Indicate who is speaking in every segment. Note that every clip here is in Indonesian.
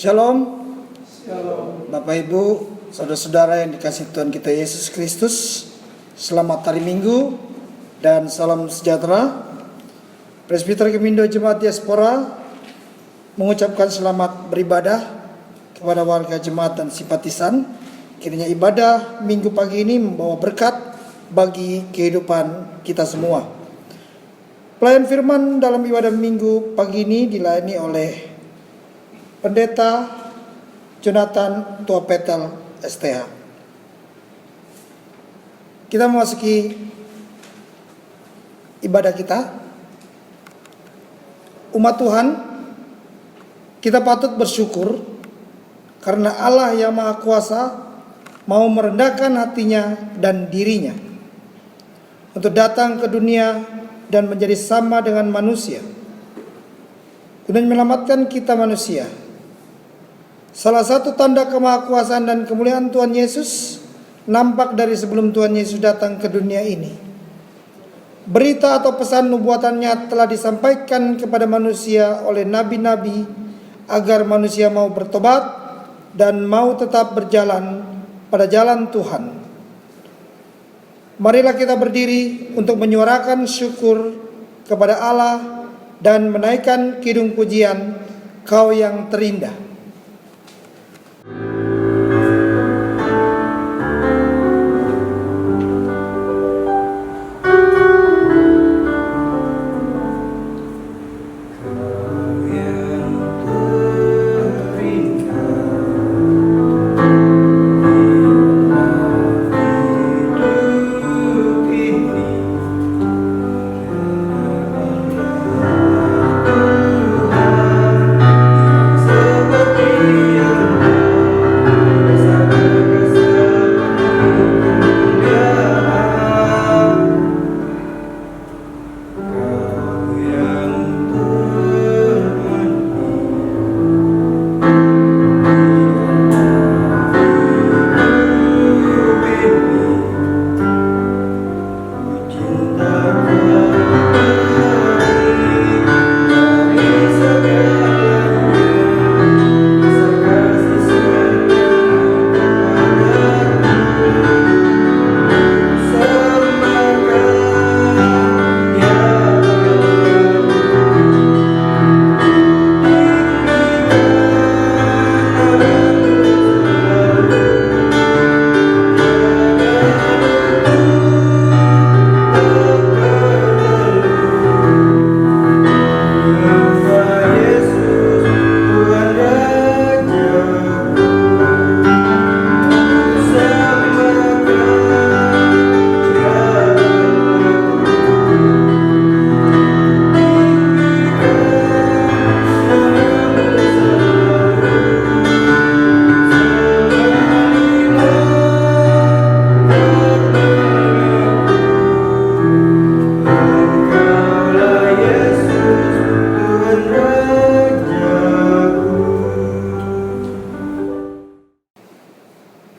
Speaker 1: Shalom, Bapak Ibu, saudara-saudara yang dikasihi Tuhan kita Yesus Kristus. Selamat hari Minggu dan salam sejahtera. Presbiter Gemindo Jemaat Diaspora mengucapkan selamat beribadah kepada warga jemaat dan simpatisan. Kiranya ibadah Minggu pagi ini membawa berkat bagi kehidupan kita semua. Pelayan firman dalam ibadah Minggu pagi ini dilayani oleh Pendeta Jonathan Tua Petel STH. Kita memasuki ibadah kita. Umat Tuhan, kita patut bersyukur karena Allah yang Maha Kuasa mau merendahkan hatinya dan dirinya untuk datang ke dunia dan menjadi sama dengan manusia dan menyelamatkan kita manusia. Salah satu tanda kemahakuasaan dan kemuliaan Tuhan Yesus nampak dari sebelum Tuhan Yesus datang ke dunia ini. Berita atau pesan nubuatannya telah disampaikan kepada manusia oleh nabi-nabi agar manusia mau bertobat dan mau tetap berjalan pada jalan Tuhan. Marilah kita berdiri untuk menyuarakan syukur kepada Allah dan menaikkan kidung pujian, Kau yang terindah.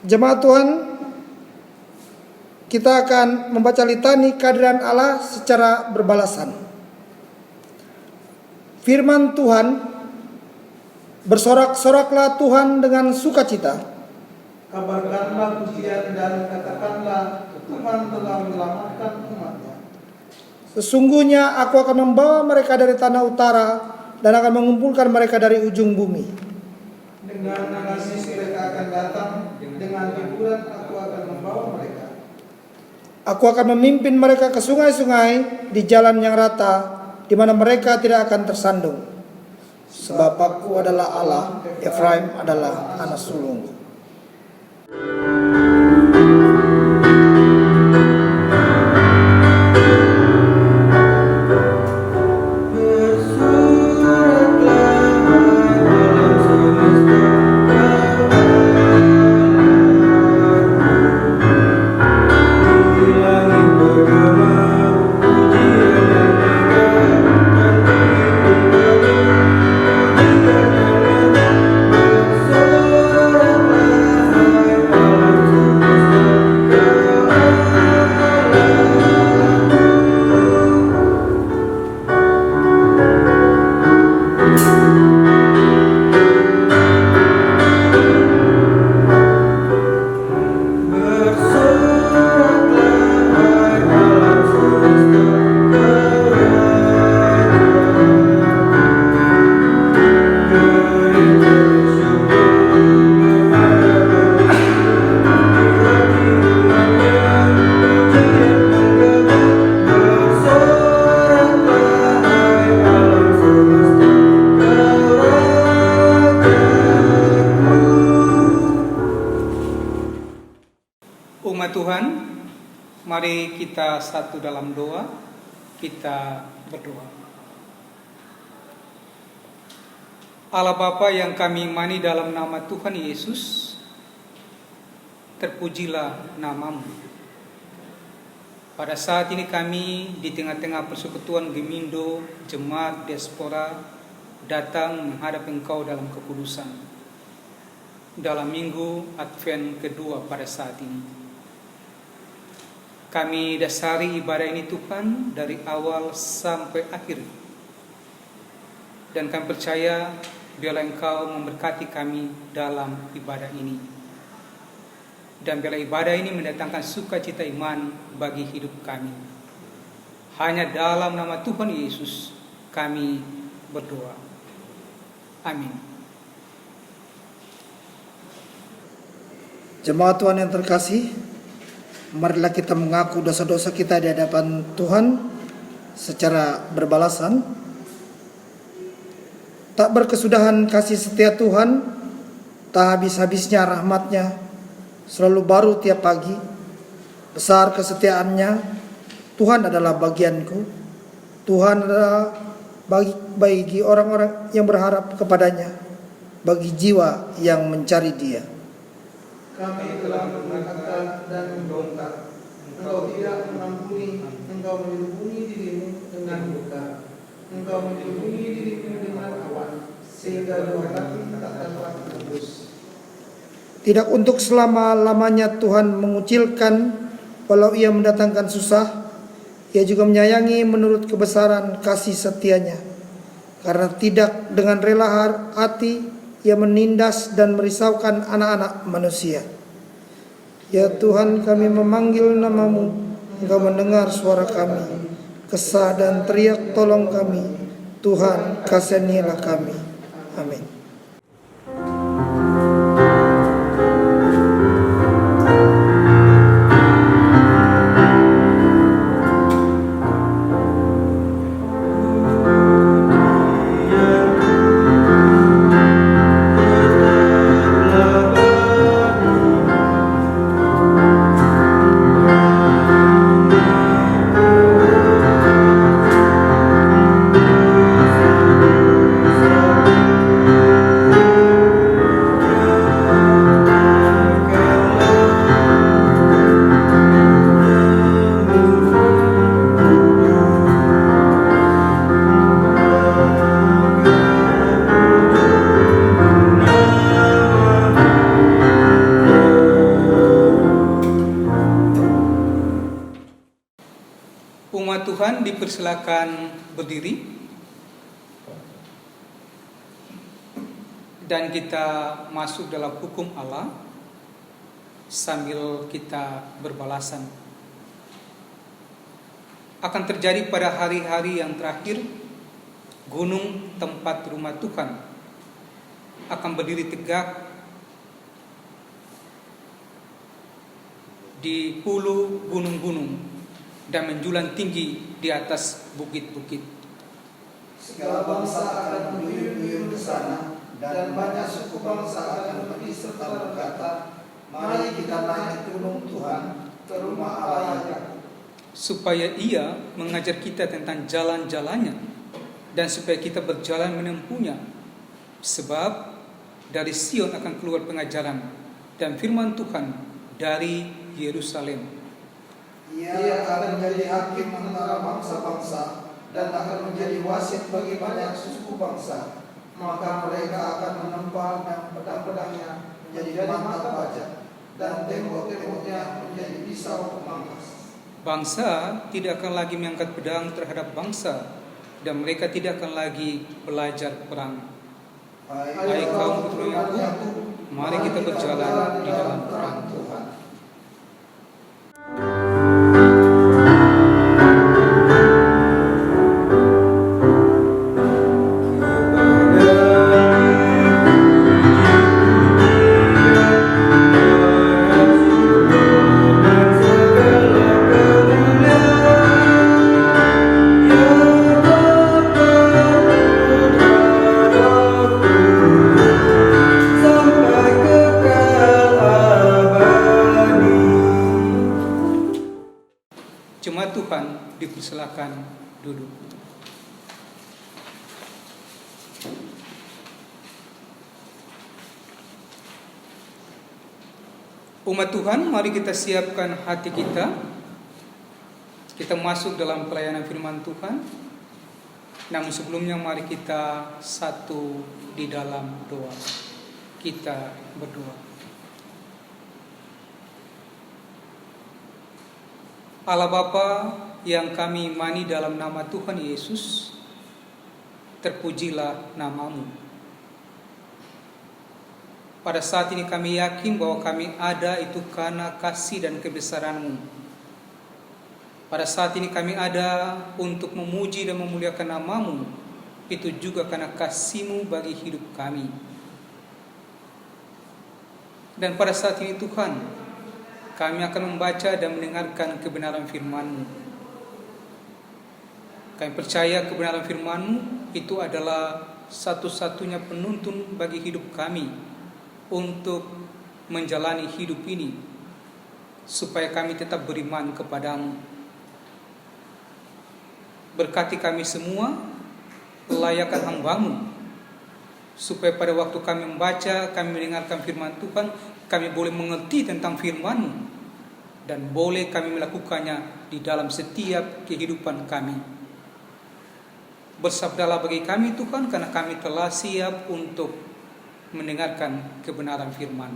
Speaker 1: Jemaat Tuhan, kita akan membaca litani kehadiran Allah secara berbalasan. Firman Tuhan, bersorak-soraklah Tuhan dengan sukacita.
Speaker 2: Kabarkanlah pujian dan katakanlah Tuhan telah menyelamatkan umatnya.
Speaker 1: Sesungguhnya aku akan membawa mereka dari tanah utara dan akan mengumpulkan mereka dari ujung bumi.
Speaker 2: Dengan nangis mereka akan datang, dengan hiburan aku akan membawa mereka.
Speaker 1: Aku akan memimpin mereka ke sungai-sungai di jalan yang rata, di mana mereka tidak akan tersandung. Sebab aku adalah Allah, Efraim adalah anak sulungku.
Speaker 2: Bersoraklah
Speaker 3: Mari kita satu dalam doa, kita berdoa. Allah Bapa yang kami imani dalam nama Tuhan Yesus, terpujilah namamu. Pada saat ini kami di tengah-tengah persekutuan Gemindo, Jemaat Diaspora, datang menghadap Engkau dalam kekudusan. Dalam minggu Advent kedua pada saat ini. Kami dasari ibadah ini Tuhan dari awal sampai akhir. Dan kami percaya biarlah Engkau memberkati kami dalam ibadah ini. Dan biarlah ibadah ini mendatangkan sukacita iman bagi hidup kami. Hanya dalam nama Tuhan Yesus kami berdoa. Amin.
Speaker 1: Jemaat Tuhan yang terkasih, marilah kita mengaku dosa-dosa kita di hadapan Tuhan secara berbalasan. Tak berkesudahan kasih setia Tuhan, tak habis-habisnya rahmat-Nya, selalu baru tiap pagi. Besar kesetiaannya, Tuhan adalah bagianku. Tuhan adalah bagi orang-orang yang berharap kepadanya, bagi jiwa yang mencari Dia.
Speaker 2: Kami telah mengatakan dan membongkar. Engkau tidak mengampuni, Engkau melindungi dirimu dengan luka. Engkau melindungi dirimu dengan awan, sehingga dua kaki tak dapat tembus.
Speaker 1: Tidak untuk selama-lamanya Tuhan mengucilkan, walau Ia mendatangkan susah. Ia juga menyayangi menurut kebesaran kasih setia-Nya. Karena tidak dengan rela hati Ia menindas dan merisaukan anak-anak manusia. Ya Tuhan, kami memanggil nama-Mu, Engkau mendengar suara kami. Kesah dan teriak tolong kami. Tuhan, kasihanilah kami. Amin.
Speaker 3: Umat Tuhan dipersilakan berdiri dan kita masuk dalam hukum Allah sambil kita berbalasan. Akan terjadi pada hari-hari yang terakhir, gunung tempat rumah Tuhan akan berdiri tegak di hulu gunung-gunung dan menjulang tinggi di atas bukit-bukit.
Speaker 2: Segala bangsa akan berduyun-duyun ke sana, dan banyak suku bangsa akan pergi serta berkata, mari kita naik ke gunung Tuhan, ke rumah Allah Yakub,
Speaker 3: supaya Ia mengajar kita tentang jalan-jalannya dan supaya kita berjalan menempuhnya. Sebab dari Sion akan keluar pengajaran dan firman Tuhan dari Yerusalem.
Speaker 2: Ia akan menjadi hakim antara bangsa-bangsa dan akan menjadi wasit bagi banyak suku bangsa. Maka mereka akan menempa pedang-pedangnya menjadi mata baja dan tembok-temboknya menjadi pisau pemangkas.
Speaker 3: Bangsa tidak akan lagi mengangkat pedang terhadap bangsa, dan mereka tidak akan lagi belajar perang. Hai kaum keturunan Yakub, mari kita berjalan di dalam terang Tuhan.
Speaker 4: Sampai kekal abadi.
Speaker 3: Umat Tuhan, mari kita siapkan hati kita. Kita masuk dalam pelayanan firman Tuhan. Namun sebelumnya mari kita satu di dalam doa. Kita berdoa. Allah Bapa yang kami imani dalam nama Tuhan Yesus, terpujilah nama-Mu. Pada saat ini kami yakin bahwa kami ada itu karena kasih dan kebesaran-Mu. Pada saat ini kami ada untuk memuji dan memuliakan nama-Mu, itu juga karena kasih-Mu bagi hidup kami. Dan pada saat ini Tuhan, kami akan membaca dan mendengarkan kebenaran firman-Mu. Kami percaya kebenaran firman-Mu itu adalah satu-satunya penuntun bagi hidup kami untuk menjalani hidup ini, supaya kami tetap beriman kepadamu. Berkati kami semua, layakkan hamba-Mu, supaya pada waktu kami membaca, kami mendengarkan firman Tuhan, kami boleh mengerti tentang firman-Mu, dan boleh kami melakukannya di dalam setiap kehidupan kami. Bersabdalah bagi kami Tuhan, karena kami telah siap untuk mendengarkan kebenaran firman.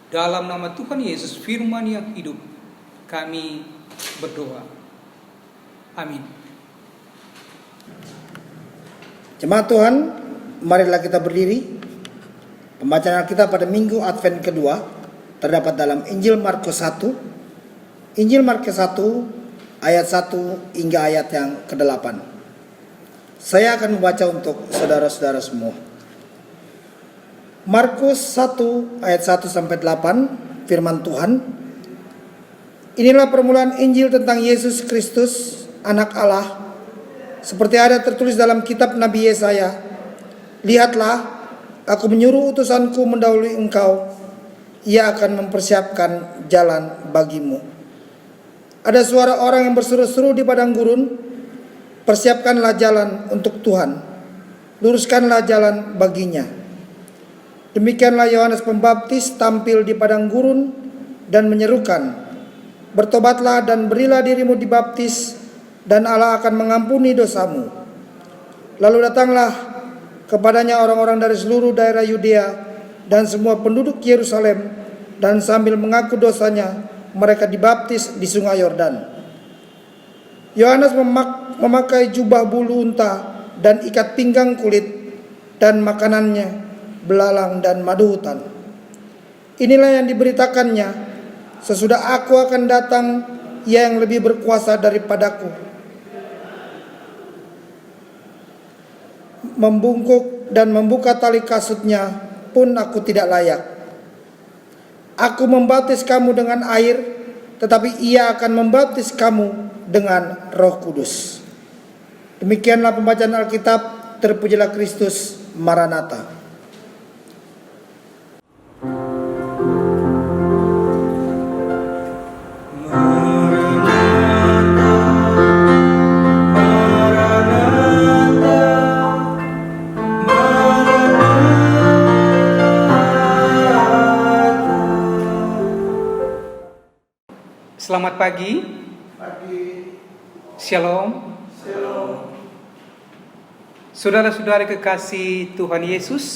Speaker 3: Dalam nama Tuhan Yesus, firman yang hidup, kami berdoa. Amin.
Speaker 1: Jemaat Tuhan, marilah kita berdiri. Pembacaan Alkitab pada minggu Advent kedua terdapat dalam Injil Markus 1. Injil Markus 1 ayat 1 hingga ayat yang ke-8. Saya akan membaca untuk saudara-saudara semua. Markus 1 ayat 1 sampai 8, firman Tuhan. Inilah permulaan Injil tentang Yesus Kristus, anak Allah, seperti ada tertulis dalam kitab Nabi Yesaya. Lihatlah, aku menyuruh utusanku mendahului engkau, ia akan mempersiapkan jalan bagimu. Ada suara orang yang berseru-seru di padang gurun, persiapkanlah jalan untuk Tuhan, luruskanlah jalan baginya. Demikianlah Yohanes Pembaptis tampil di padang gurun dan menyerukan, bertobatlah dan berilah dirimu dibaptis, dan Allah akan mengampuni dosamu. Lalu datanglah kepadanya orang-orang dari seluruh daerah Yudea dan semua penduduk Yerusalem, dan sambil mengaku dosanya, mereka dibaptis di sungai Yordan. Yohanes memakai jubah bulu unta dan ikat pinggang kulit, dan makanannya belalang dan madu hutan. Inilah yang diberitakannya, sesudah aku akan datang, ia yang lebih berkuasa daripadaku, membungkuk dan membuka tali kasutnya pun aku tidak layak. Aku membaptis kamu dengan air, tetapi ia akan membaptis kamu dengan Roh Kudus. Demikianlah pembacaan Alkitab. Terpujilah Kristus. Maranatha.
Speaker 3: Selamat pagi. Shalom. Saudara-saudara kekasih Tuhan Yesus,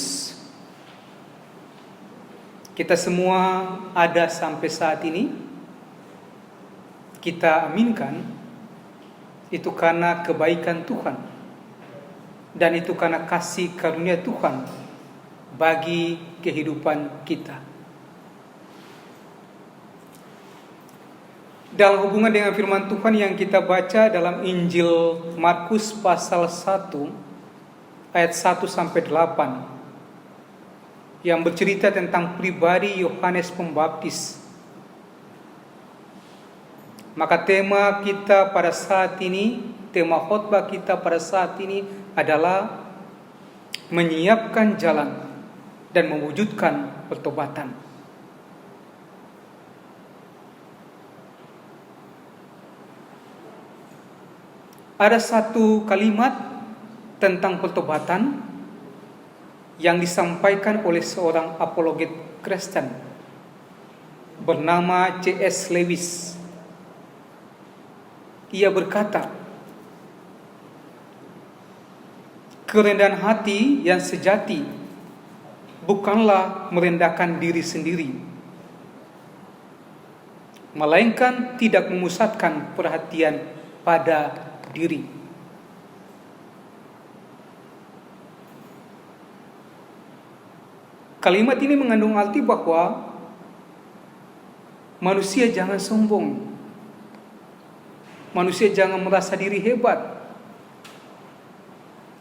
Speaker 3: kita semua ada sampai saat ini. Kita aminkan itu karena kebaikan Tuhan, dan itu karena kasih karunia Tuhan bagi kehidupan kita. Dalam hubungan dengan firman Tuhan yang kita baca dalam Injil Markus pasal 1 ayat 1 sampai 8, yang bercerita tentang pribadi Yohanes Pembaptis. Maka tema kita pada saat ini, tema khotbah kita pada saat ini adalah menyiapkan jalan dan mewujudkan pertobatan. Ada satu kalimat tentang pertobatan yang disampaikan oleh seorang apologet Kristen bernama C.S. Lewis. Ia berkata, kerendahan hati yang sejati bukanlah merendahkan diri sendiri, melainkan tidak memusatkan perhatian pada diri. Kalimat ini mengandung arti bahwa manusia jangan sombong, manusia jangan merasa diri hebat,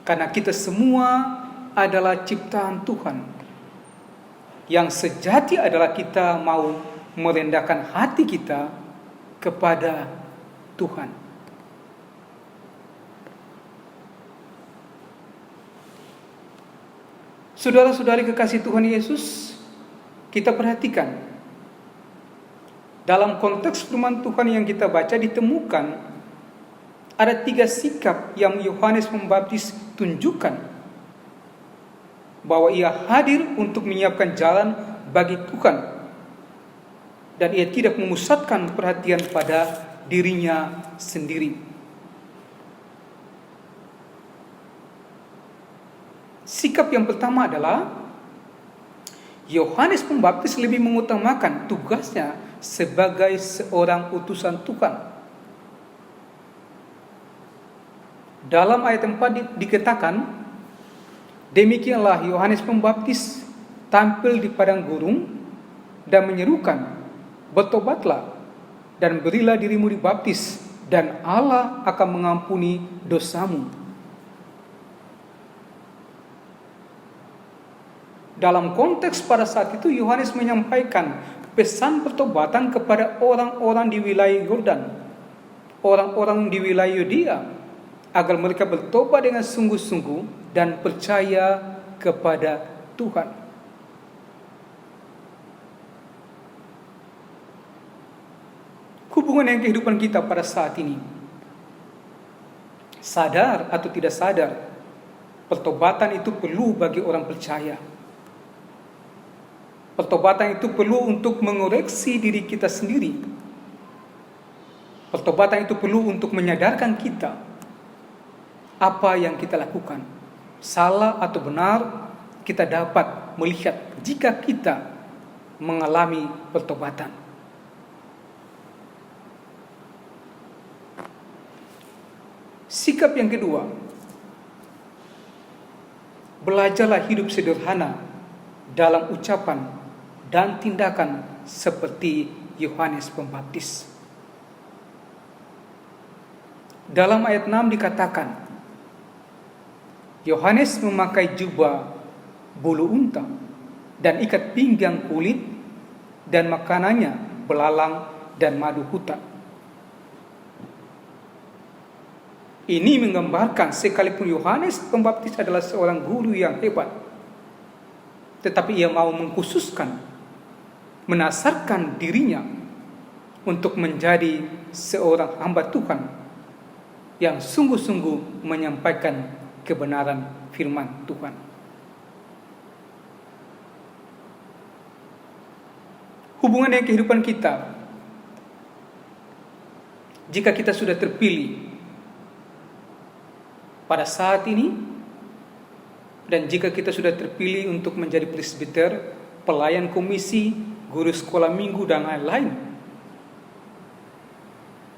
Speaker 3: karena kita semua adalah ciptaan Tuhan. Yang sejati adalah kita mau merendahkan hati kita kepada Tuhan. Saudara-saudari kekasih Tuhan Yesus, kita perhatikan dalam konteks firman Tuhan yang kita baca ditemukan ada 3 sikap yang Yohanes Pembaptis tunjukkan bahwa ia hadir untuk menyiapkan jalan bagi Tuhan dan ia tidak memusatkan perhatian pada dirinya sendiri. Sikap yang pertama adalah Yohanes Pembaptis lebih mengutamakan tugasnya sebagai seorang utusan Tuhan. Dalam ayat 4 dikatakan, demikianlah Yohanes Pembaptis tampil di padang gurun dan menyerukan, bertobatlah dan berilah dirimu dibaptis dan Allah akan mengampuni dosamu. Dalam konteks pada saat itu Yohanes menyampaikan pesan pertobatan kepada orang-orang di wilayah Yordan, orang-orang di wilayah Yudea, agar mereka bertobat dengan sungguh-sungguh dan percaya kepada Tuhan. Hubungan dengan kehidupan kita pada saat ini, sadar atau tidak sadar, pertobatan itu perlu bagi orang percaya. Pertobatan itu perlu untuk mengoreksi diri kita sendiri. Pertobatan itu perlu untuk menyadarkan kita apa yang kita lakukan, salah atau benar, kita dapat melihat jika kita mengalami pertobatan. Sikap yang kedua, belajarlah hidup sederhana dalam ucapan dan tindakan seperti Yohanes Pembaptis. Dalam ayat 6 dikatakan, Yohanes memakai jubah bulu unta dan ikat pinggang kulit, dan makanannya belalang dan madu hutan. Ini menggambarkan sekalipun Yohanes Pembaptis adalah seorang guru yang hebat, tetapi ia mau mengkhususkan, menasarkan dirinya untuk menjadi seorang hamba Tuhan yang sungguh-sungguh menyampaikan kebenaran firman Tuhan. Hubungan dengan kehidupan kita, jika kita sudah terpilih pada saat ini, dan jika kita sudah terpilih untuk menjadi presbiter, pelayan komisi, guru sekolah minggu, dan lain-lain,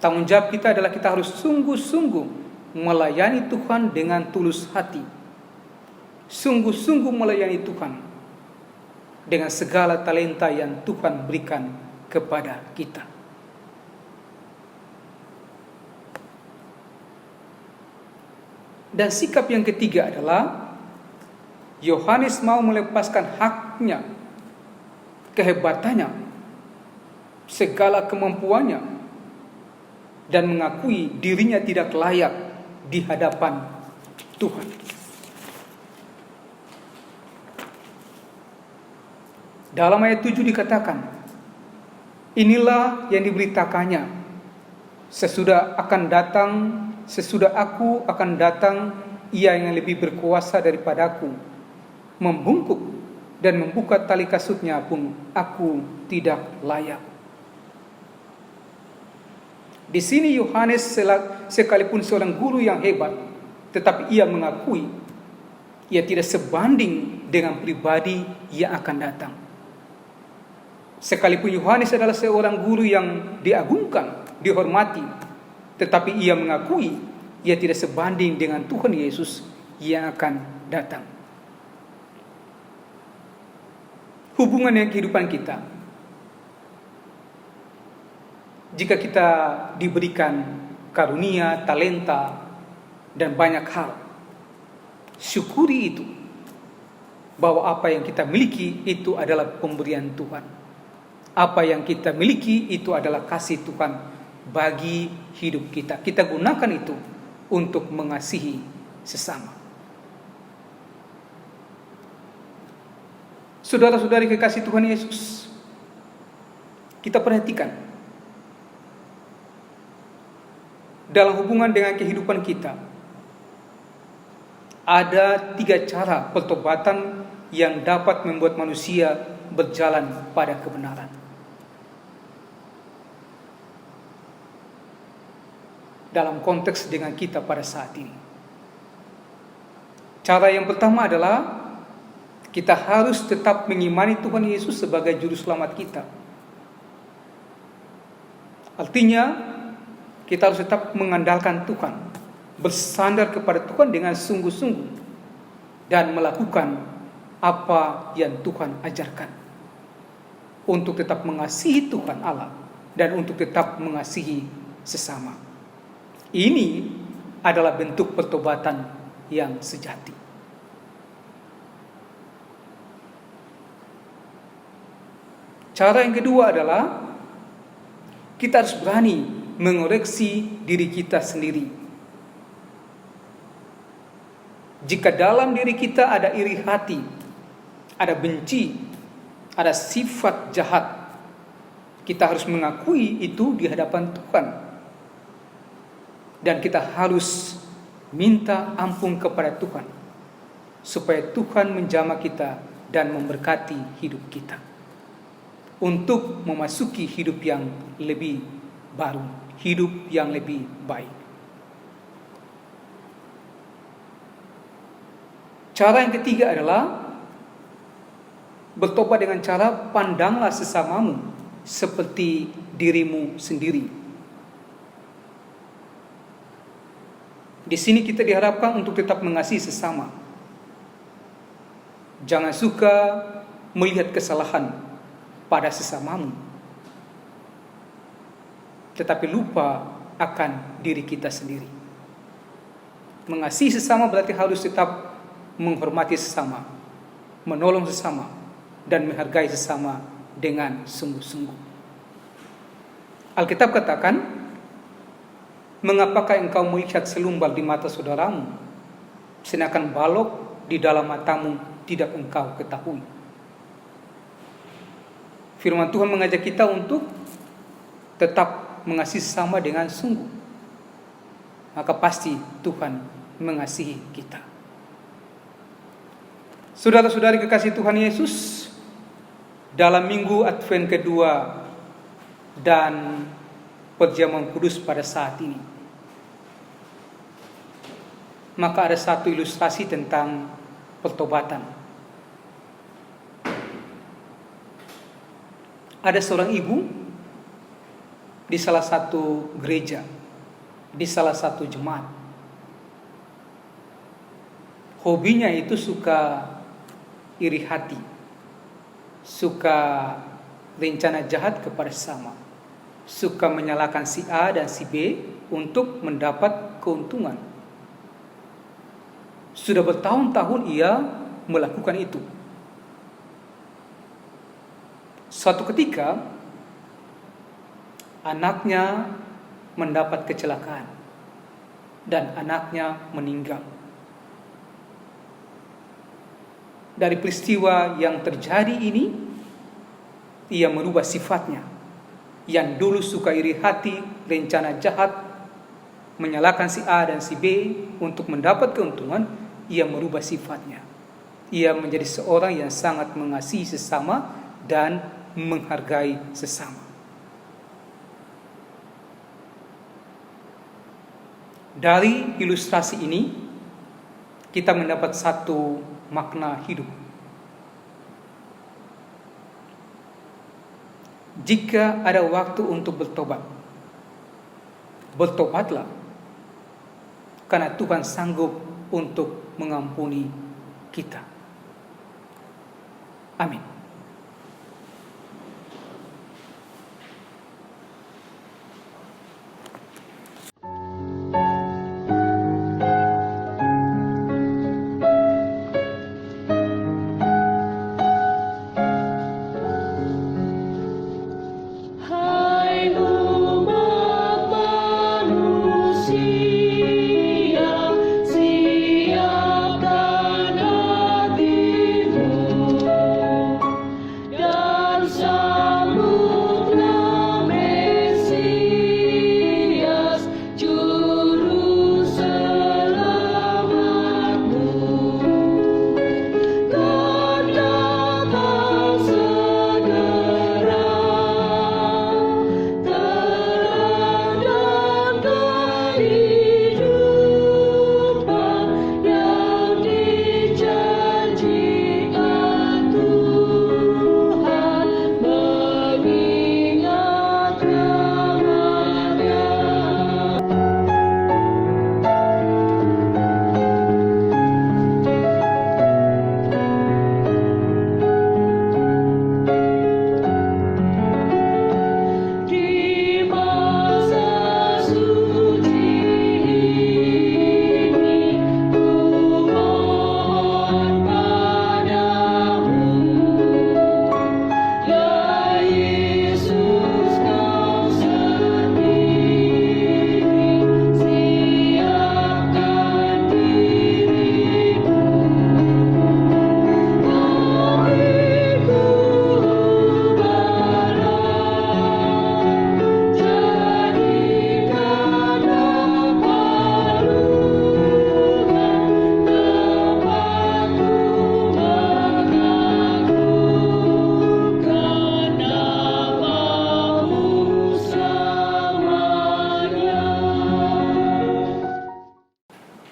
Speaker 3: tanggung jawab kita adalah kita harus sungguh-sungguh melayani Tuhan dengan tulus hati. Sungguh-sungguh melayani Tuhan dengan segala talenta yang Tuhan berikan kepada kita. Dan sikap yang ketiga adalah Yohanes mau melepaskan haknya, kehebatannya, segala kemampuannya, dan mengakui dirinya tidak layak di hadapan Tuhan. Dalam ayat 7 dikatakan, inilah yang diberitakannya, sesudah aku akan datang, ia yang lebih berkuasa daripadaku, membungkuk dan membuka tali kasutnya pun aku tidak layak. Di sini Yohanes sekalipun seorang guru yang hebat, tetapi ia mengakui ia tidak sebanding dengan pribadi yang akan datang. Sekalipun Yohanes adalah seorang guru yang diagungkan, dihormati, tetapi ia mengakui ia tidak sebanding dengan Tuhan Yesus yang akan datang. Hubungan dengan kehidupan kita, jika kita diberikan karunia, talenta, dan banyak hal, syukuri itu, bahwa apa yang kita miliki itu adalah pemberian Tuhan. Apa yang kita miliki itu adalah kasih Tuhan bagi hidup kita. Kita gunakan itu untuk mengasihi sesama. Saudara-saudari kekasih Tuhan Yesus, kita perhatikan dalam hubungan dengan kehidupan kita, ada 3 cara pertobatan yang dapat membuat manusia berjalan pada kebenaran. Dalam konteks dengan kita pada saat ini, cara yang pertama adalah kita harus tetap mengimani Tuhan Yesus sebagai juru selamat kita. Artinya, kita harus tetap mengandalkan Tuhan, bersandar kepada Tuhan dengan sungguh-sungguh, dan melakukan apa yang Tuhan ajarkan, untuk tetap mengasihi Tuhan Allah dan untuk tetap mengasihi sesama. Ini adalah bentuk pertobatan yang sejati. Cara yang kedua adalah kita harus berani mengoreksi diri kita sendiri. Jika dalam diri kita ada iri hati, ada benci, ada sifat jahat, kita harus mengakui itu di hadapan Tuhan. Dan kita harus minta ampun kepada Tuhan, supaya Tuhan menjamah kita dan memberkati hidup kita, untuk memasuki hidup yang lebih baru, hidup yang lebih baik. Cara yang ketiga adalah bertobat dengan cara pandanglah sesamamu seperti dirimu sendiri. Di sini kita diharapkan untuk tetap mengasihi sesama. Jangan suka melihat kesalahan pada sesamamu, tetapi lupa akan diri kita sendiri. Mengasihi sesama berarti harus tetap menghormati sesama, menolong sesama, dan menghargai sesama dengan sungguh-sungguh. Alkitab katakan, mengapakah engkau melihat selumbar di mata saudaramu, sedangkan balok di dalam matamu tidak engkau ketahui? Firman Tuhan mengajak kita untuk tetap mengasihi sesama dengan sungguh. Maka pasti Tuhan mengasihi kita. Saudara-saudari kekasih Tuhan Yesus, dalam minggu Advent kedua dan perjamuan kudus pada saat ini, maka ada satu ilustrasi tentang pertobatan. Ada seorang ibu di salah satu gereja, di salah satu jemaat. Hobinya itu suka iri hati, suka rencana jahat kepada sesama, suka menyalahkan si A dan si B untuk mendapat keuntungan. Sudah bertahun-tahun ia melakukan itu. Suatu ketika anaknya mendapat kecelakaan dan anaknya meninggal. Dari peristiwa yang terjadi ini, ia merubah sifatnya. Yang dulu suka iri hati, rencana jahat, menyalahkan si A dan si B untuk mendapat keuntungan, ia merubah sifatnya. Ia menjadi seorang yang sangat mengasihi sesama dan menghargai sesama. Dari ilustrasi ini kita mendapat satu makna hidup. Jika ada waktu untuk bertobat, bertobatlah, karena Tuhan sanggup untuk mengampuni kita. Amin.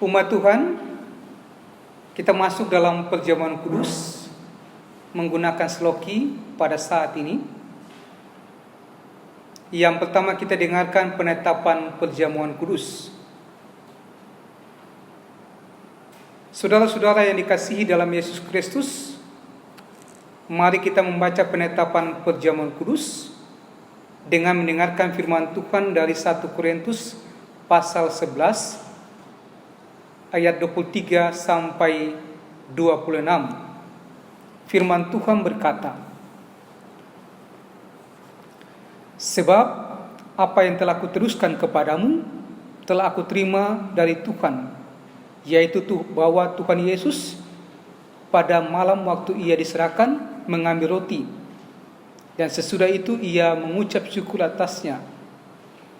Speaker 3: Umat Tuhan, kita masuk dalam perjamuan kudus menggunakan seloki pada saat ini. Yang pertama kita dengarkan penetapan perjamuan kudus. Saudara-saudara yang dikasihi dalam Yesus Kristus, mari kita membaca penetapan perjamuan kudus dengan mendengarkan firman Tuhan dari 1 Korintus pasal 11 ayat 23 sampai 26. Firman Tuhan berkata, "Sebab apa yang telah kuteruskan kepadamu telah aku terima dari Tuhan, yaitu bahwa Tuhan Yesus pada malam waktu ia diserahkan mengambil roti, dan sesudah itu ia mengucap syukur atasnya.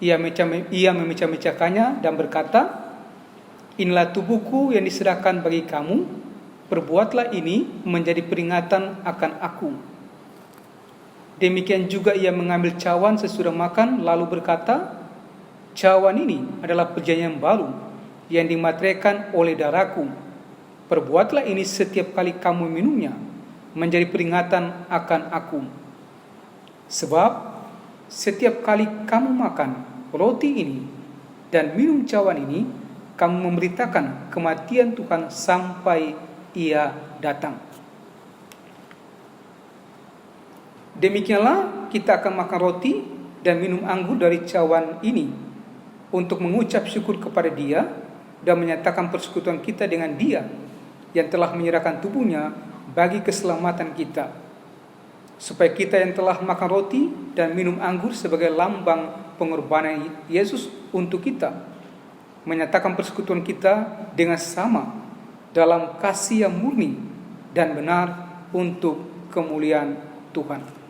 Speaker 3: Ia memecah-mecahkannya dan berkata, 'Inilah tubuhku yang diserahkan bagi kamu, perbuatlah ini menjadi peringatan akan aku.' Demikian juga ia mengambil cawan sesudah makan, lalu berkata, 'Cawan ini adalah perjanjian baru yang dimateraikan oleh darahku. Perbuatlah ini setiap kali kamu minumnya, menjadi peringatan akan aku. Sebab setiap kali kamu makan roti ini dan minum cawan ini, kamu memberitakan kematian Tuhan sampai ia datang.' Demikianlah kita akan makan roti dan minum anggur dari cawan ini untuk mengucap syukur kepada Dia dan menyatakan persekutuan kita dengan Dia yang telah menyerahkan tubuhnya bagi keselamatan kita, supaya kita yang telah makan roti dan minum anggur sebagai lambang pengorbanan Yesus untuk kita, menyatakan persekutuan kita dengan sama dalam kasih yang murni dan benar untuk kemuliaan Tuhan."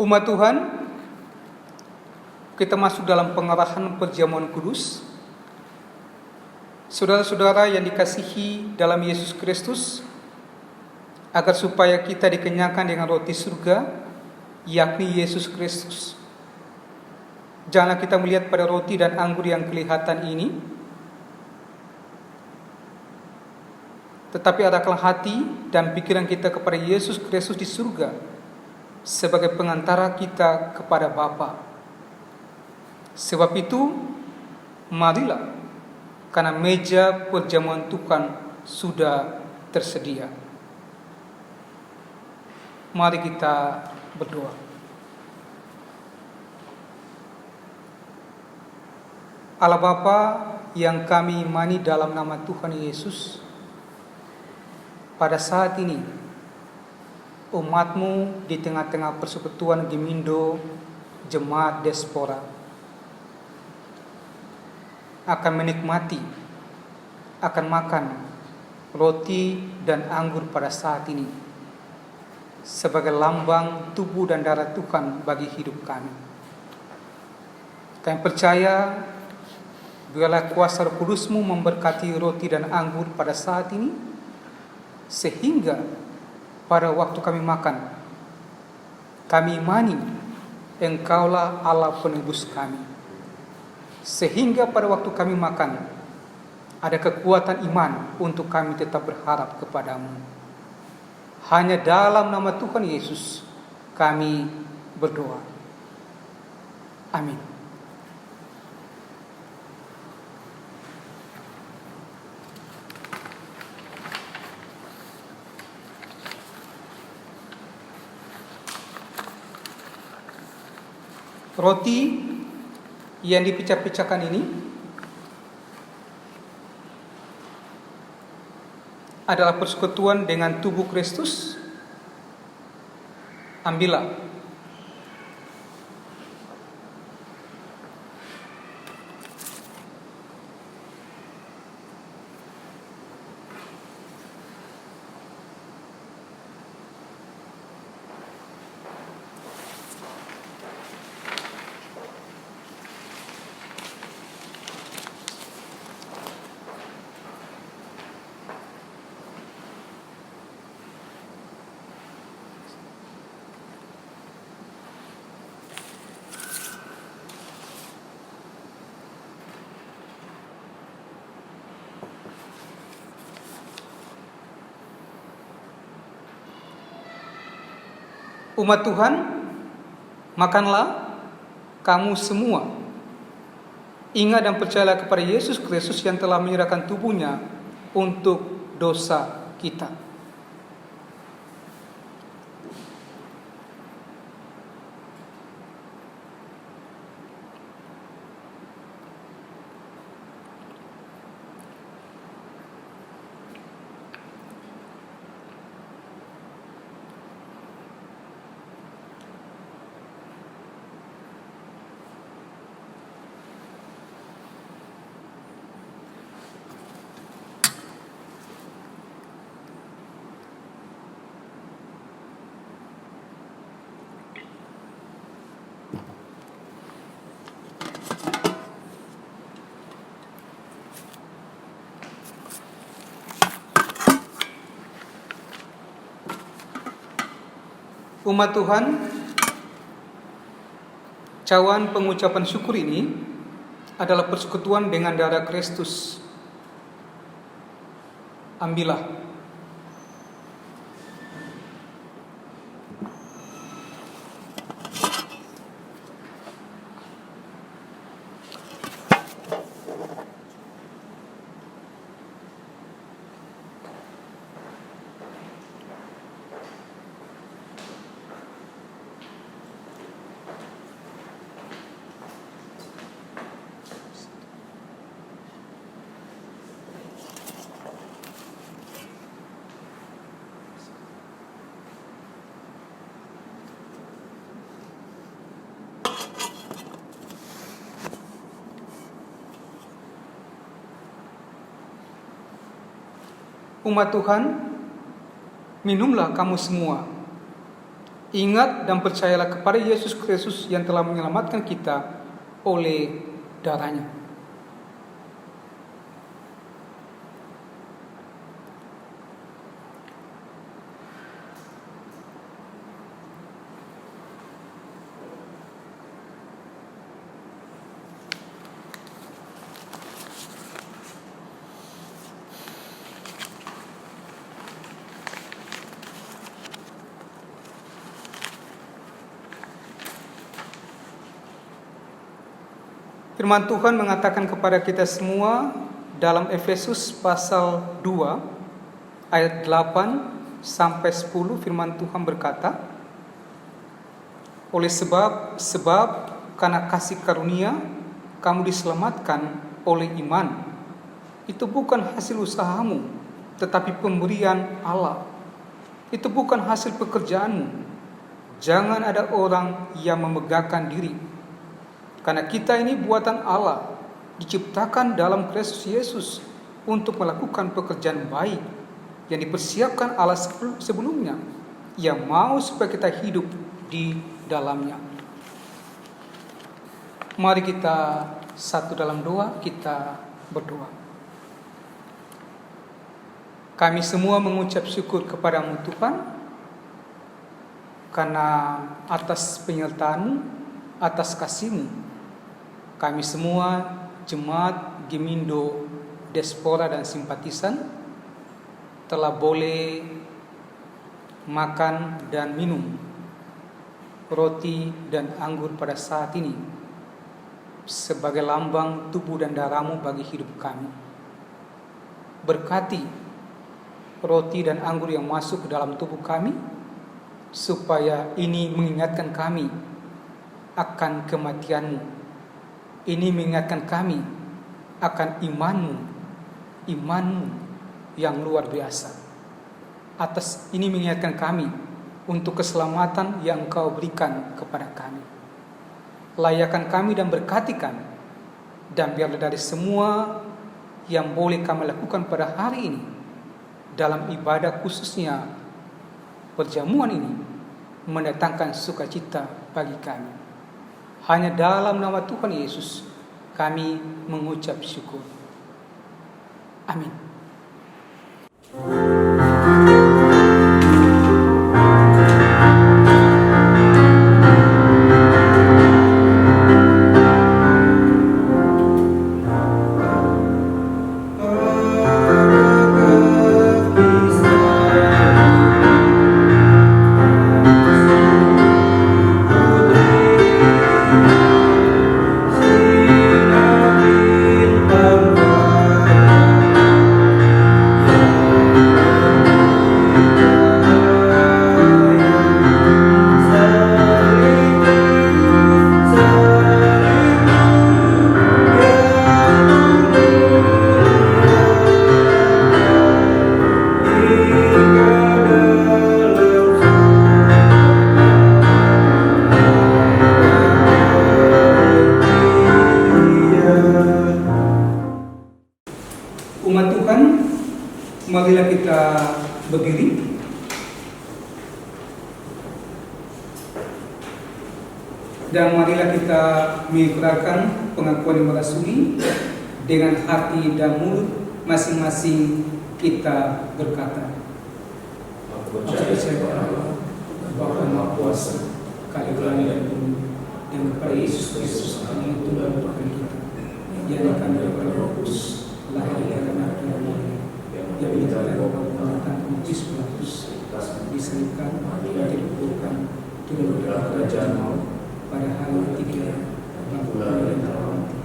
Speaker 3: Umat Tuhan, kita masuk dalam pengarahan perjamuan kudus. Saudara-saudara yang dikasihi dalam Yesus Kristus, agar supaya kita dikenyangkan dengan roti surga, yakni Yesus Kristus. Janganlah kita melihat pada roti dan anggur yang kelihatan ini, tetapi arahkanlah hati dan pikiran kita kepada Yesus Kristus di surga sebagai pengantara kita kepada Bapa. Sebab itu, marilah, karena meja perjamuan Tuhan sudah tersedia. Mari kita berdoa. Allah Bapa yang kami imani dalam nama Tuhan Yesus, pada saat ini umat-Mu di tengah-tengah persekutuan Gemindo Jemaat Diaspora akan menikmati, akan makan roti dan anggur pada saat ini sebagai lambang tubuh dan darah Tuhan bagi hidup kami. Kami percaya biarlah kuasa Roh Kudus-Mu memberkati roti dan anggur pada saat ini, sehingga pada waktu kami makan, kami imani Engkaulah Allah penebus kami. Sehingga pada waktu kami makan, ada kekuatan iman untuk kami tetap berharap kepadamu. Hanya dalam nama Tuhan Yesus kami berdoa. Amin. Roti yang dipecah-pecahkan ini adalah persekutuan dengan tubuh Kristus. Ambillah. Umat Tuhan, makanlah kamu semua. Ingat dan percayalah kepada Yesus Kristus yang telah menyerahkan tubuhnya untuk dosa kita. Umat Tuhan, cawan pengucapan syukur ini adalah persekutuan dengan darah Kristus. Ambillah. Umat Tuhan, minumlah kamu semua. Ingat dan percayalah kepada Yesus Kristus yang telah menyelamatkan kita oleh darahnya. Firman Tuhan mengatakan kepada kita semua dalam Efesus pasal 2 ayat 8 sampai 10, firman Tuhan berkata, oleh sebab karena kasih karunia kamu diselamatkan oleh iman. Itu bukan hasil usahamu, tetapi pemberian Allah. Itu bukan hasil pekerjaanmu. Jangan ada orang yang memegahkan diri. Karena kita ini buatan Allah, diciptakan dalam Kristus Yesus untuk melakukan pekerjaan baik yang dipersiapkan Allah sebelumnya, yang mau supaya kita hidup di dalamnya. Mari kita satu dalam doa, kita berdoa. Kami semua mengucap syukur kepadamu Tuhan, karena atas penyertaan-Mu, atas kasih-Mu, kami semua jemaat Gemindo, Diaspora dan Simpatisan telah boleh makan dan minum roti dan anggur pada saat ini sebagai lambang tubuh dan darah-Mu bagi hidup kami. Berkati roti dan anggur yang masuk ke dalam tubuh kami, supaya ini mengingatkan kami akan kematian-Mu. Ini mengingatkan kami akan iman-Mu yang luar biasa. Atas ini mengingatkan kami untuk keselamatan yang Engkau berikan kepada kami. Layakan kami dan berkati kami, dan biarlah dari semua yang boleh kami lakukan pada hari ini, dalam ibadah khususnya perjamuan ini, mendatangkan sukacita bagi kami. Hanya dalam nama Tuhan Yesus kami mengucap syukur. Amin. Umat Tuhan, marilah kita berdiri dan marilah kita mengikrarkan pengakuan yang merasuli dengan hati dan mulut masing-masing. Kita berkata, aku percaya kepada Allah, Bapa Maha Kuasa, Kali langit dan bumi, dan kepada Yesus Kristus yang Tuhan Tuhan kita, yang akan daripada Roh Kudus, lahir dari anak Maria, yang dijalan pemerintahan Pontius Pilatus, disalibkan, dikuburkan, turun dalam kerajaan maut, pada hari ketiga, bangkit dari antara mati,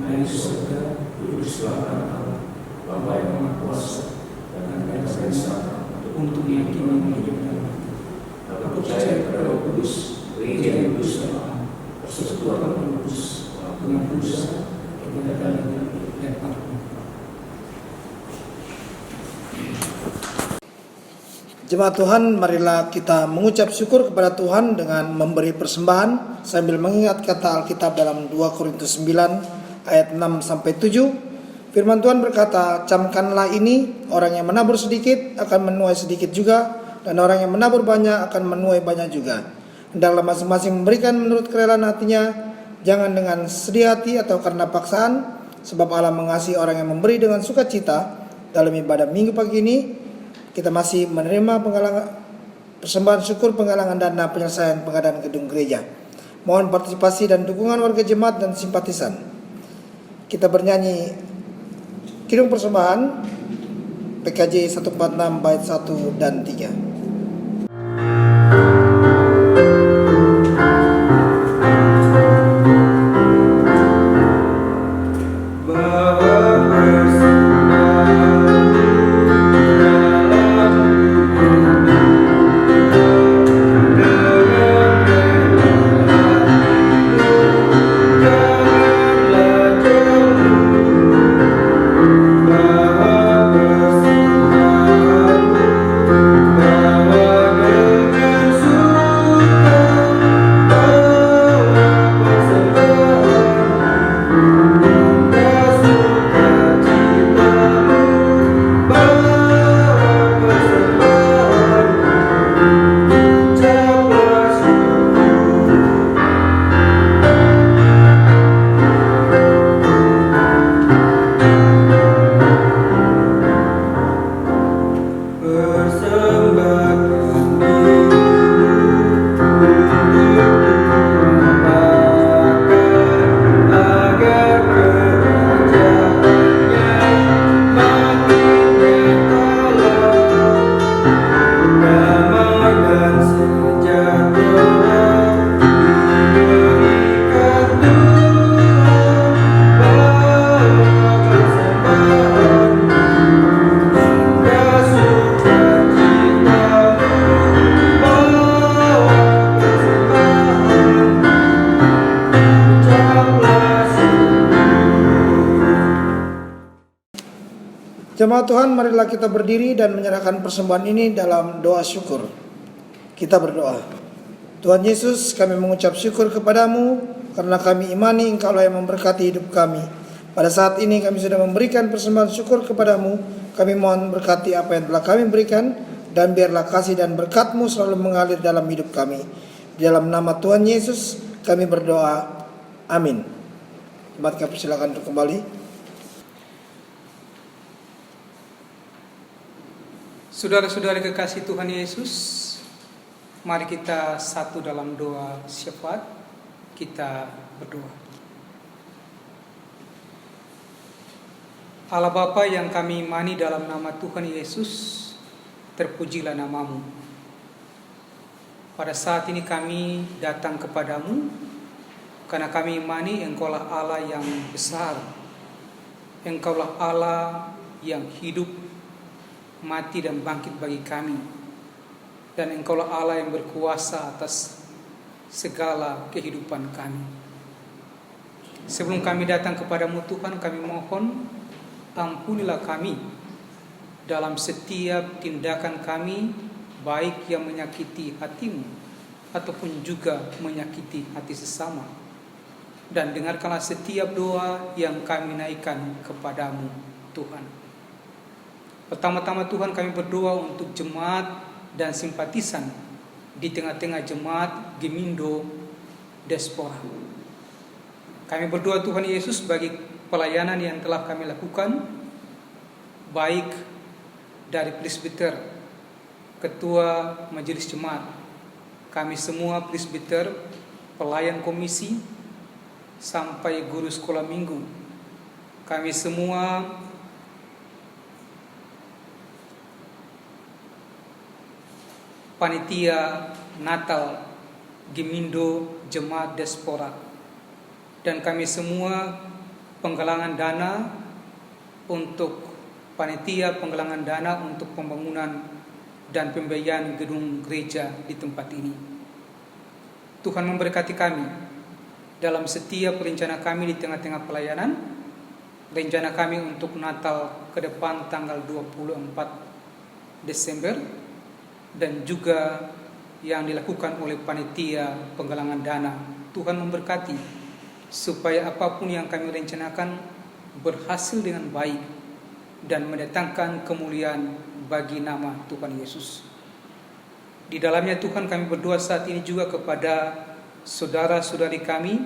Speaker 3: naik ke surga, duduk di sebelah Allah, Bapa yang Maha Kuasa, dan pada sana untuk meyakini hidup dan mati. Aku percaya kepada Roh Kudus, Gereja yang kudus dan Allah, persekutuan Roh Kudus, pengampunan dosa, kebenaran dan ampun.
Speaker 1: Jemaat Tuhan, marilah kita mengucap syukur kepada Tuhan dengan memberi persembahan sambil mengingat kata Alkitab dalam 2 Korintus 9 ayat 6-7. Firman Tuhan berkata, camkanlah ini, orang yang menabur sedikit akan menuai sedikit juga, dan orang yang menabur banyak akan menuai banyak juga. Hendaklah masing-masing memberikan menurut kerelaan hatinya, jangan dengan sedih hati atau karena paksaan, sebab Allah mengasihi orang yang memberi dengan sukacita. Dalam ibadah minggu pagi ini, kita masih menerima persembahan syukur penggalangan dana penyelesaian pengadaan gedung gereja. Mohon partisipasi dan dukungan warga jemaat dan simpatisan. Kita bernyanyi kidung persembahan PKJ 146 bait 1 dan 3. Jemaat Tuhan, marilah kita berdiri dan menyerahkan persembahan ini dalam doa syukur. Kita berdoa. Tuhan Yesus, kami mengucap syukur kepadamu karena kami imani Engkaulah yang memberkati hidup kami. Pada saat ini kami sudah memberikan persembahan syukur kepadamu. Kami mohon berkati apa yang telah kami berikan, dan biarlah kasih dan berkat-Mu selalu mengalir dalam hidup kami. Di dalam nama Tuhan Yesus kami berdoa. Amin. Jemaat, kami persilakan untuk kembali.
Speaker 3: Saudara-saudari kekasih Tuhan Yesus, mari kita satu dalam doa syafaat. Kita berdoa. Allah Bapa yang kami imani dalam nama Tuhan Yesus, terpujilah nama-Mu. Pada saat ini kami datang kepadamu karena kami imani Engkaulah Allah yang besar, Engkaulah Allah yang hidup, mati dan bangkit bagi kami, dan Engkaulah Allah yang berkuasa atas segala kehidupan kami. Sebelum kami datang kepadamu Tuhan, kami mohon ampunilah kami dalam setiap tindakan kami, baik yang menyakiti hati-Mu ataupun juga menyakiti hati sesama. Dan dengarkanlah setiap doa yang kami naikkan kepadamu Tuhan. Pertama-tama Tuhan, kami berdoa untuk jemaat dan simpatisan di tengah-tengah jemaat Gemindo Diaspora. Kami berdoa Tuhan Yesus bagi pelayanan yang telah kami lakukan, baik dari presbiter, ketua majelis jemaat, kami semua presbiter, pelayan komisi, sampai guru sekolah minggu. Kami semua panitia Natal Gemindo Jemaat Diaspora, dan kami semua penggalangan dana untuk panitia penggalangan dana untuk pembangunan dan pembiayaan gedung gereja di tempat ini. Tuhan memberkati kami dalam setiap rencana kami di tengah-tengah pelayanan. Rencana kami untuk Natal ke depan tanggal 24 Desember, dan juga yang dilakukan oleh panitia penggalangan dana. Tuhan memberkati supaya apapun yang kami rencanakan berhasil dengan baik dan mendatangkan kemuliaan bagi nama Tuhan Yesus. Di dalamnya Tuhan kami berdoa saat ini juga kepada saudara-saudari kami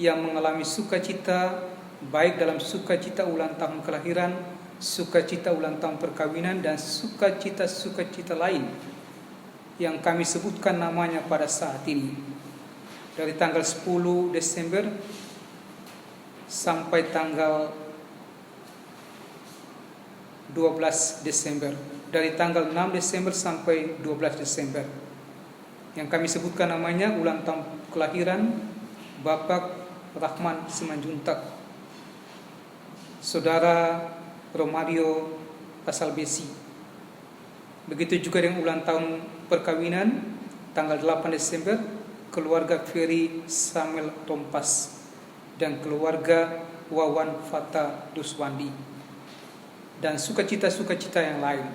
Speaker 3: yang mengalami sukacita, baik dalam sukacita ulang tahun kelahiran, sukacita ulang tahun perkawinan, dan sukacita-sukacita lain yang kami sebutkan namanya pada saat ini. Dari tanggal 10 Desember sampai tanggal 12 Desember. Dari tanggal 6 Desember sampai 12 Desember. Yang kami sebutkan namanya ulang tahun kelahiran Bapak Rahman Simanjuntak, Saudara Romario Pasal Besi. Begitu juga dengan ulang tahun perkawinan tanggal 8 Desember keluarga Ferry Samuel Rompas dan keluarga Wawan Fata Duswandi, dan sukacita-sukacita yang lain.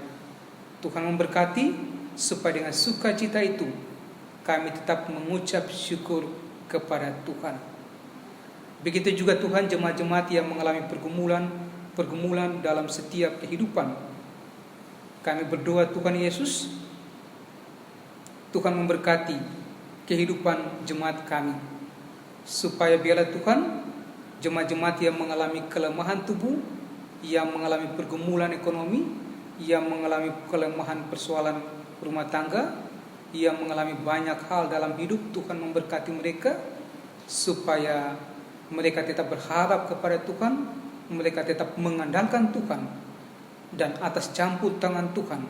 Speaker 3: Tuhan memberkati supaya dengan sukacita itu kami tetap mengucap syukur kepada Tuhan. Begitu juga Tuhan jemaat-jemaat yang mengalami pergumulan dalam setiap kehidupan. Kami berdoa Tuhan Yesus, Tuhan memberkati kehidupan jemaat kami, supaya biarlah Tuhan jemaat-jemaat yang mengalami kelemahan tubuh, yang mengalami pergumulan ekonomi, yang mengalami kelemahan persoalan rumah tangga, yang mengalami banyak hal dalam hidup, Tuhan memberkati mereka supaya mereka tetap berharap kepada Tuhan, mereka tetap mengandalkan Tuhan, dan atas campur tangan Tuhan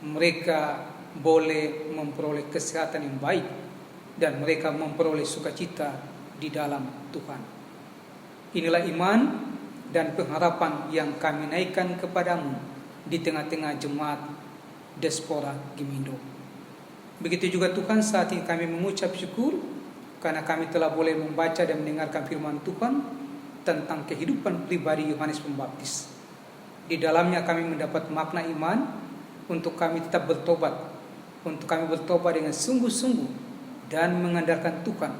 Speaker 3: mereka boleh memperoleh kesehatan yang baik dan mereka memperoleh sukacita di dalam Tuhan. Inilah iman dan pengharapan yang kami naikkan kepadamu di tengah-tengah jemaat Diaspora Gemindo. Begitu juga Tuhan, saat ini kami mengucap syukur karena kami telah boleh membaca dan mendengarkan firman Tuhan tentang kehidupan pribadi Yohanes Pembaptis. Di dalamnya kami mendapat makna iman untuk kami tetap bertobat, untuk kami bertobat dengan sungguh-sungguh dan mengandalkan Tuhan.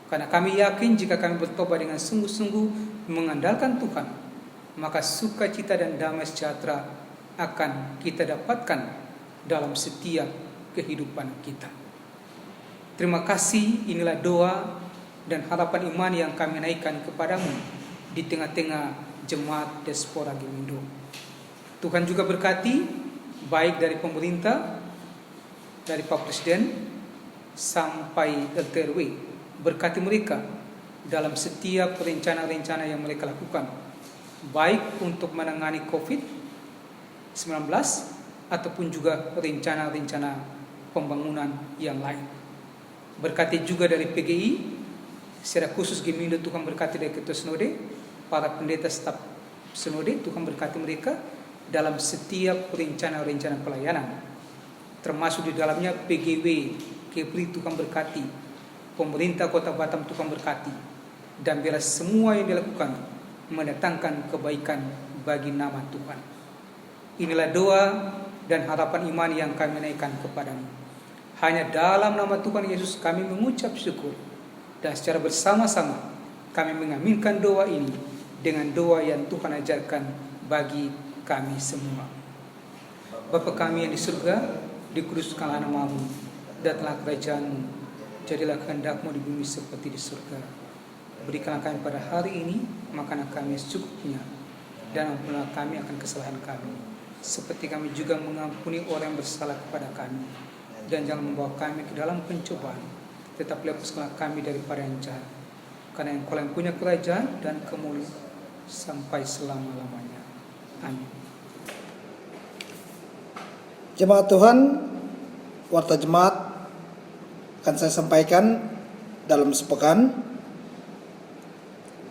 Speaker 3: Karena kami yakin jika kami bertobat dengan sungguh-sungguh mengandalkan Tuhan, maka sukacita dan damai sejahtera akan kita dapatkan dalam setiap kehidupan kita. Terima kasih, inilah doa dan harapan iman yang kami naikkan kepadamu di tengah-tengah jemaat Diaspora Gemindo. Tuhan juga berkati baik dari pemerintah, dari Pak Presiden sampai RT/RW, berkati mereka dalam setiap rencana-rencana yang mereka lakukan, baik untuk menangani COVID-19 ataupun juga rencana-rencana pembangunan yang lain. Berkati juga dari PGI, secara khusus Gemindo, Tuhan berkati dari Ketua Sinode, para pendeta staf Sinode, Tuhan berkati mereka dalam setiap rencana-rencana pelayanan, termasuk di dalamnya PGW Kepri, Tuhan berkati, pemerintah Kota Batam Tuhan berkati, dan biarlah semua yang dilakukan mendatangkan kebaikan bagi nama Tuhan. Inilah doa dan harapan iman yang kami naikkan kepadamu. Hanya dalam nama Tuhan Yesus kami mengucap syukur, dan secara bersama-sama kami mengaminkan doa ini dengan doa yang Tuhan ajarkan bagi kami semua. Bapa kami yang di surga, dikuduskanlah namamu, datanglah kerajaanmu, jadilah kehendak-Mu di bumi seperti di surga. Berikanlah kami pada hari ini makanan kami secukupnya, dan ampunilah kami akan kesalahan kami, seperti kami juga mengampuni orang yang bersalah kepada kami. Dan jangan membawa kami ke dalam pencobaan, tetapi lepaskanlah kami daripada yang jahat. Karena Engkau yang punya kerajaan dan kemuliaan sampai selama-lamanya. Amin.
Speaker 1: Jemaat Tuhan, warta jemaat akan saya sampaikan dalam sepekan.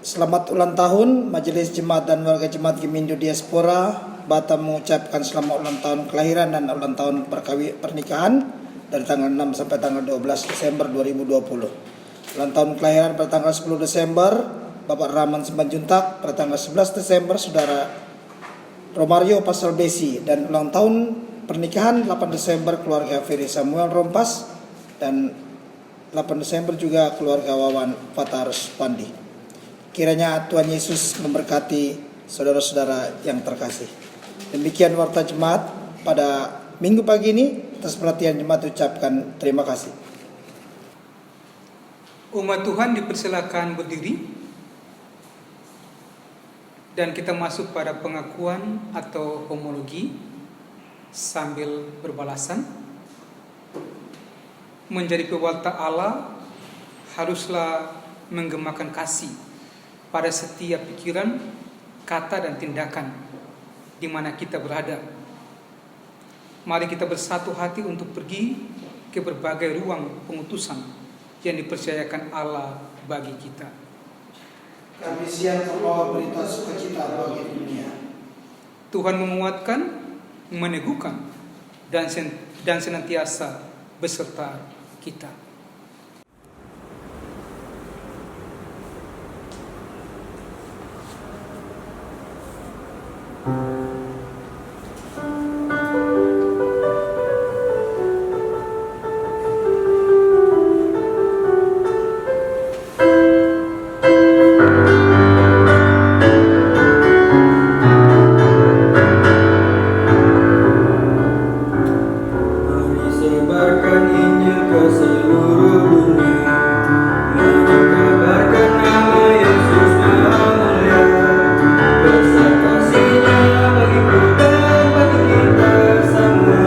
Speaker 1: Selamat ulang tahun Majelis Jemaat dan Warga Jemaat Gemindo Diaspora Batam mengucapkan selamat ulang tahun kelahiran dan ulang tahun pernikahan dari tanggal 6 sampai tanggal 12 Desember 2020. Ulang tahun kelahiran pada tanggal 10 Desember Bapak Rahman Simanjuntak, pada tanggal 11 Desember Saudara Romario Pasal Besi, dan ulang tahun pernikahan 8 Desember keluarga Ferry Samuel Rompas, dan 8 Desember juga keluarga Wawan Fatarus Pandi. Kiranya Tuhan Yesus memberkati saudara-saudara yang terkasih. Demikian warta jemaat pada minggu pagi ini. Atas perhatian jemaat ucapkan terima kasih.
Speaker 3: Umat Tuhan dipersilakan berdiri dan kita masuk pada pengakuan atau homologi sambil berbalasan. Menjadi pewarta Allah haruslah menggemakan kasih pada setiap pikiran, kata dan tindakan di mana kita berada. Mari kita bersatu hati untuk pergi ke berbagai ruang pengutusan yang dipercayakan Allah bagi kita.
Speaker 2: Kami siap membawa berita sukacita bagi dunia.
Speaker 3: Tuhan menguatkan, meneguhkan, dan senantiasa beserta kita.
Speaker 4: Sebarkan Injil ke seluruh dunia, mengabarkan nama Yesus Maha Mulia, besar kasih-Nya bagiku dan bagi kita semua.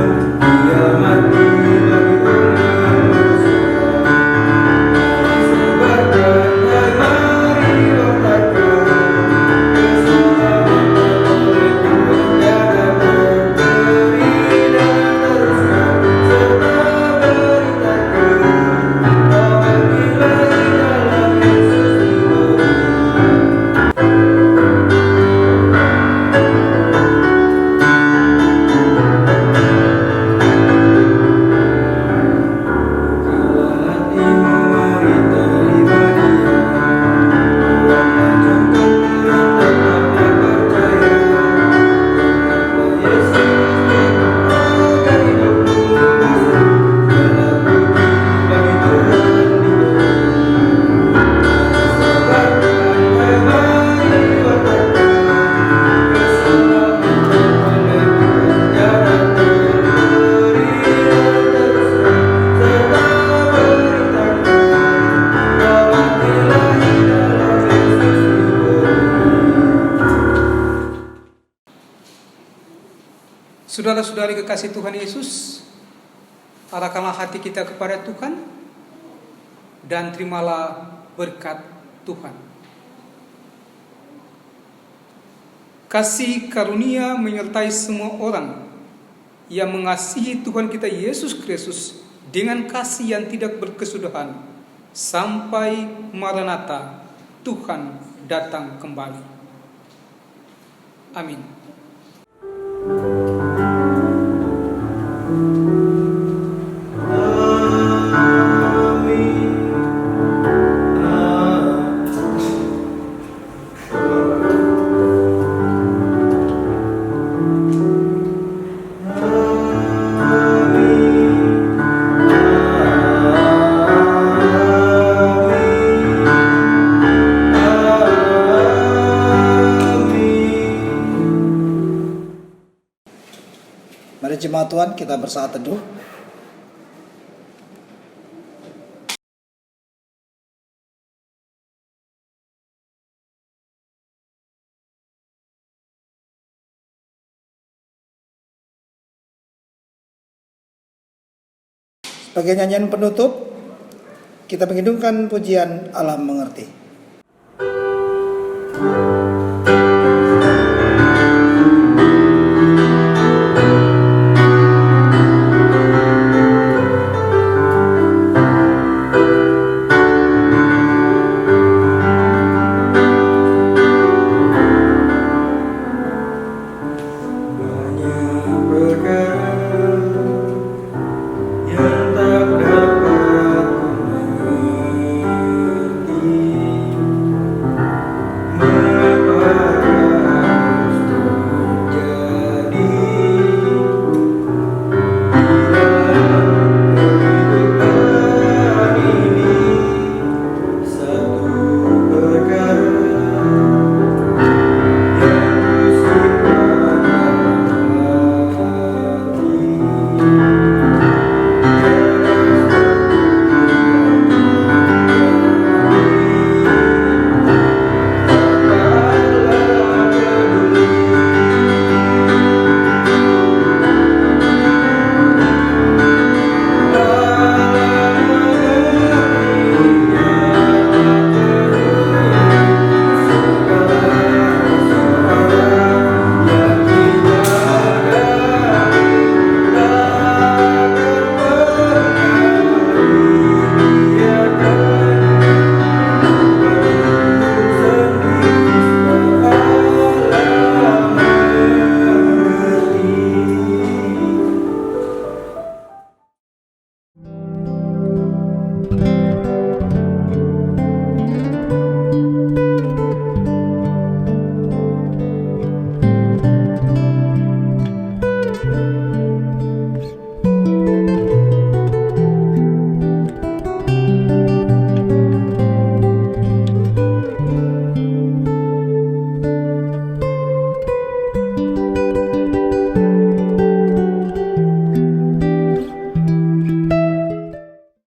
Speaker 4: Dia mati bagi umat manusia. Sebarkan, mari wartakan keselamatan oleh Tuhan tiada berberi dan teruskan serta
Speaker 3: Saudara-saudari kekasih Tuhan Yesus, arahkanlah hati kita kepada Tuhan dan terimalah berkat Tuhan. Kasih karunia menyertai semua orang yang mengasihi Tuhan kita Yesus Kristus dengan kasih yang tidak berkesudahan sampai Maranatha, Tuhan datang kembali. Amin.
Speaker 1: Mari jemaat Tuhan kita bersaat teduh. Sebagai nyanyian penutup, kita menghidupkan pujian Allah mengerti.